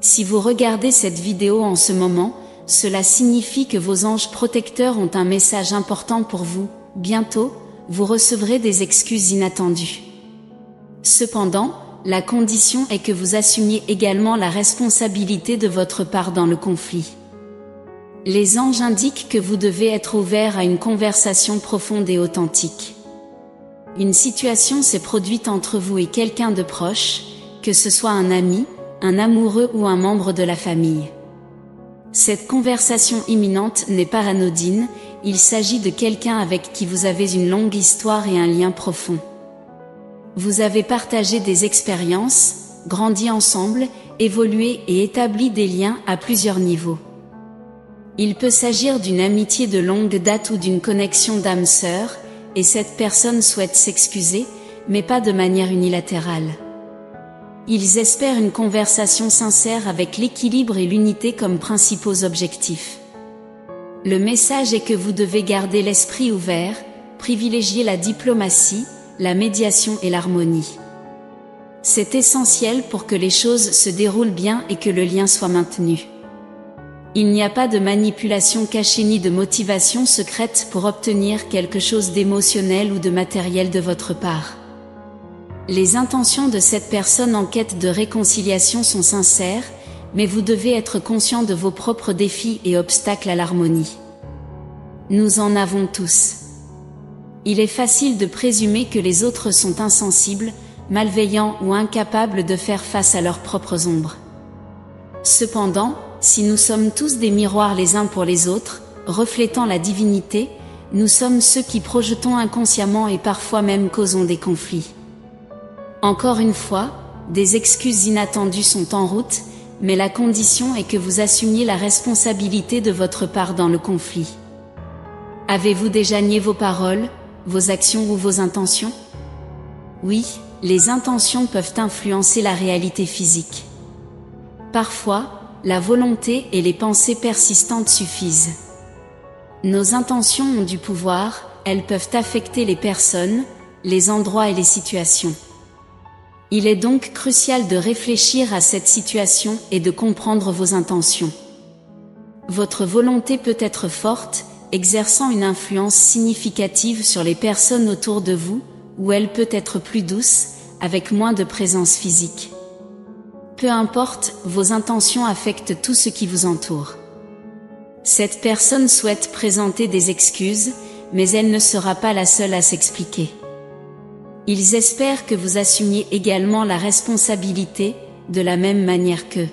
Si vous regardez cette vidéo en ce moment, cela signifie que vos anges protecteurs ont un message important pour vous. Bientôt, vous recevrez des excuses inattendues. Cependant, la condition est que vous assumiez également la responsabilité de votre part dans le conflit. Les anges indiquent que vous devez être ouvert à une conversation profonde et authentique. Une situation s'est produite entre vous et quelqu'un de proche, que ce soit un ami, un amoureux ou un membre de la famille. Cette conversation imminente n'est pas anodine, il s'agit de quelqu'un avec qui vous avez une longue histoire et un lien profond. Vous avez partagé des expériences, grandi ensemble, évolué et établi des liens à plusieurs niveaux. Il peut s'agir d'une amitié de longue date ou d'une connexion d'âme sœur, et cette personne souhaite s'excuser, mais pas de manière unilatérale. Ils espèrent une conversation sincère avec l'équilibre et l'unité comme principaux objectifs. Le message est que vous devez garder l'esprit ouvert, privilégier la diplomatie, la médiation et l'harmonie. C'est essentiel pour que les choses se déroulent bien et que le lien soit maintenu. Il n'y a pas de manipulation cachée ni de motivation secrète pour obtenir quelque chose d'émotionnel ou de matériel de votre part. Les intentions de cette personne en quête de réconciliation sont sincères, mais vous devez être conscient de vos propres défis et obstacles à l'harmonie. Nous en avons tous. Il est facile de présumer que les autres sont insensibles, malveillants ou incapables de faire face à leurs propres ombres. Cependant, si nous sommes tous des miroirs les uns pour les autres, reflétant la divinité, nous sommes ceux qui projetons inconsciemment et parfois même causons des conflits. Encore une fois, des excuses inattendues sont en route, mais la condition est que vous assumiez la responsabilité de votre part dans le conflit. Avez-vous déjà nié vos paroles, vos actions ou vos intentions? Oui, les intentions peuvent influencer la réalité physique. Parfois, la volonté et les pensées persistantes suffisent. Nos intentions ont du pouvoir, elles peuvent affecter les personnes, les endroits et les situations. Il est donc crucial de réfléchir à cette situation et de comprendre vos intentions. Votre volonté peut être forte, exerçant une influence significative sur les personnes autour de vous, ou elle peut être plus douce, avec moins de présence physique. Peu importe, vos intentions affectent tout ce qui vous entoure. Cette personne souhaite présenter des excuses, mais elle ne sera pas la seule à s'expliquer. Ils espèrent que vous assumiez également la responsabilité, de la même manière qu'eux.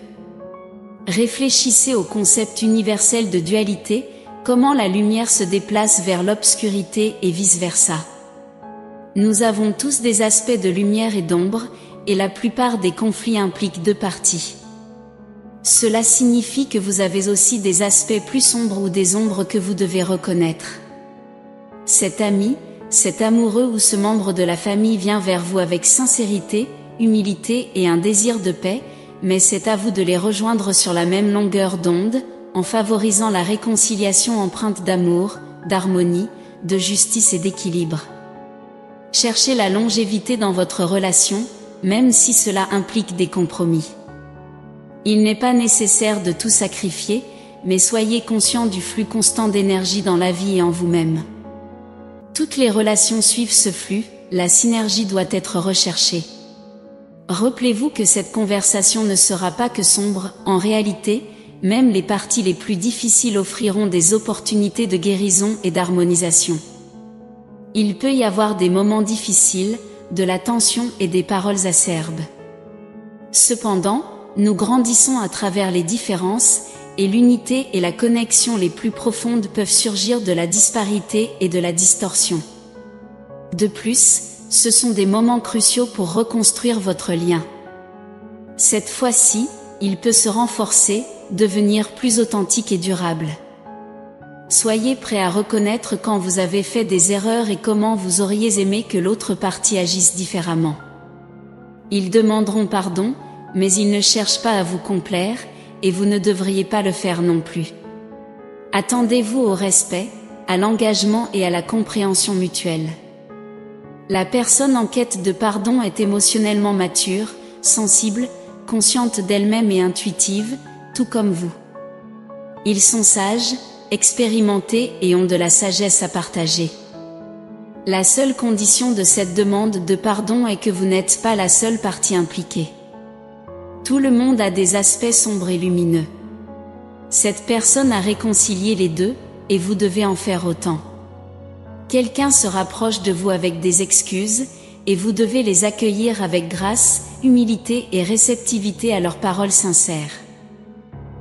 Réfléchissez au concept universel de dualité, comment la lumière se déplace vers l'obscurité et vice-versa. Nous avons tous des aspects de lumière et d'ombre, et la plupart des conflits impliquent deux parties. Cela signifie que vous avez aussi des aspects plus sombres ou des ombres que vous devez reconnaître. Cet ami, cet amoureux ou ce membre de la famille vient vers vous avec sincérité, humilité et un désir de paix, mais c'est à vous de les rejoindre sur la même longueur d'onde, en favorisant la réconciliation empreinte d'amour, d'harmonie, de justice et d'équilibre. Cherchez la longévité dans votre relation, même si cela implique des compromis. Il n'est pas nécessaire de tout sacrifier, mais soyez conscient du flux constant d'énergie dans la vie et en vous-même. Toutes les relations suivent ce flux, la synergie doit être recherchée. Rappelez-vous que cette conversation ne sera pas que sombre, en réalité, même les parties les plus difficiles offriront des opportunités de guérison et d'harmonisation. Il peut y avoir des moments difficiles, de la tension et des paroles acerbes. Cependant, nous grandissons à travers les différences, et l'unité et la connexion les plus profondes peuvent surgir de la disparité et de la distorsion. De plus, ce sont des moments cruciaux pour reconstruire votre lien. Cette fois-ci, il peut se renforcer, devenir plus authentique et durable. Soyez prêt à reconnaître quand vous avez fait des erreurs et comment vous auriez aimé que l'autre partie agisse différemment. Ils demanderont pardon, mais ils ne cherchent pas à vous complaire, et vous ne devriez pas le faire non plus. Attendez-vous au respect, à l'engagement et à la compréhension mutuelle. La personne en quête de pardon est émotionnellement mature, sensible, conscientes d'elles-mêmes et intuitives, tout comme vous. Ils sont sages, expérimentés et ont de la sagesse à partager. La seule condition de cette demande de pardon est que vous n'êtes pas la seule partie impliquée. Tout le monde a des aspects sombres et lumineux. Cette personne a réconcilié les deux, et vous devez en faire autant. Quelqu'un se rapproche de vous avec des excuses, et vous devez les accueillir avec grâce, humilité et réceptivité à leurs paroles sincères.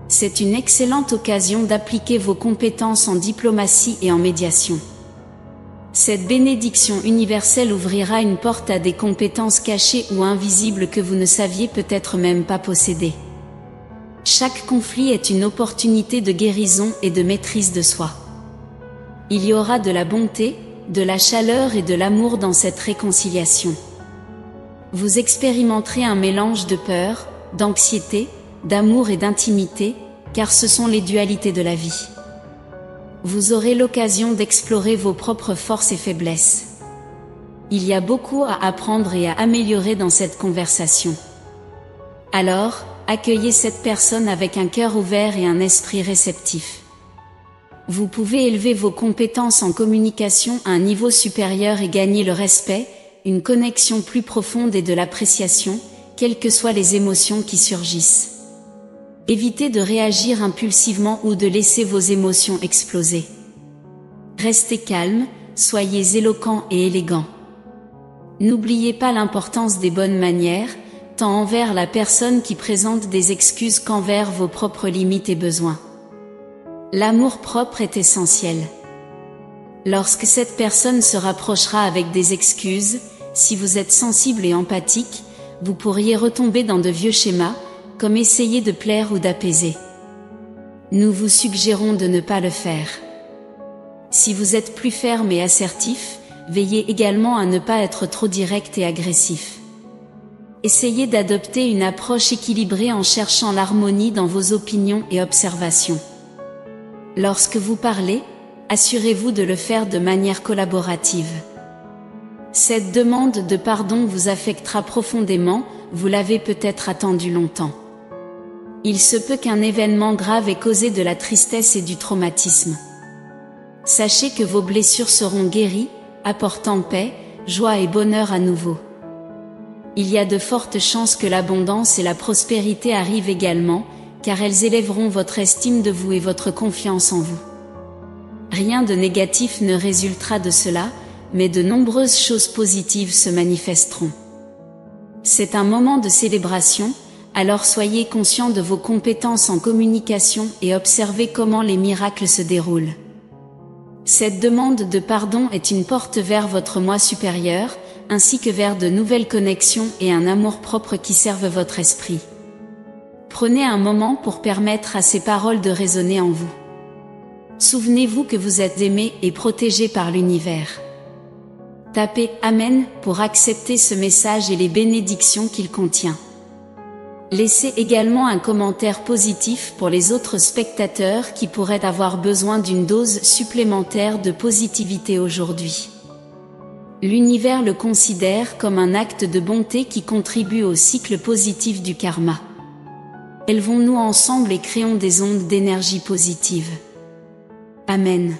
C'est une excellente occasion d'appliquer vos compétences en diplomatie et en médiation. Cette bénédiction universelle ouvrira une porte à des compétences cachées ou invisibles que vous ne saviez peut-être même pas posséder. Chaque conflit est une opportunité de guérison et de maîtrise de soi. Il y aura de la bonté, de la chaleur et de l'amour dans cette réconciliation. Vous expérimenterez un mélange de peur, d'anxiété, d'amour et d'intimité, car ce sont les dualités de la vie. Vous aurez l'occasion d'explorer vos propres forces et faiblesses. Il y a beaucoup à apprendre et à améliorer dans cette conversation. Alors, accueillez cette personne avec un cœur ouvert et un esprit réceptif. Vous pouvez élever vos compétences en communication à un niveau supérieur et gagner le respect, une connexion plus profonde et de l'appréciation, quelles que soient les émotions qui surgissent. Évitez de réagir impulsivement ou de laisser vos émotions exploser. Restez calme, soyez éloquent et élégant. N'oubliez pas l'importance des bonnes manières, tant envers la personne qui présente des excuses qu'envers vos propres limites et besoins. L'amour-propre est essentiel. Lorsque cette personne se rapprochera avec des excuses, si vous êtes sensible et empathique, vous pourriez retomber dans de vieux schémas, comme essayer de plaire ou d'apaiser. Nous vous suggérons de ne pas le faire. Si vous êtes plus ferme et assertif, veillez également à ne pas être trop direct et agressif. Essayez d'adopter une approche équilibrée en cherchant l'harmonie dans vos opinions et observations. Lorsque vous parlez, assurez-vous de le faire de manière collaborative. Cette demande de pardon vous affectera profondément, vous l'avez peut-être attendu longtemps. Il se peut qu'un événement grave ait causé de la tristesse et du traumatisme. Sachez que vos blessures seront guéries, apportant paix, joie et bonheur à nouveau. Il y a de fortes chances que l'abondance et la prospérité arrivent également, car elles élèveront votre estime de vous et votre confiance en vous. Rien de négatif ne résultera de cela, mais de nombreuses choses positives se manifesteront. C'est un moment de célébration, alors soyez conscient de vos compétences en communication et observez comment les miracles se déroulent. Cette demande de pardon est une porte vers votre moi supérieur, ainsi que vers de nouvelles connexions et un amour-propre qui servent votre esprit. Prenez un moment pour permettre à ces paroles de résonner en vous. Souvenez-vous que vous êtes aimé et protégé par l'univers. Tapez « Amen » pour accepter ce message et les bénédictions qu'il contient. Laissez également un commentaire positif pour les autres spectateurs qui pourraient avoir besoin d'une dose supplémentaire de positivité aujourd'hui. L'univers le considère comme un acte de bonté qui contribue au cycle positif du karma. Élevons-nous ensemble et créons des ondes d'énergie positive. Amen.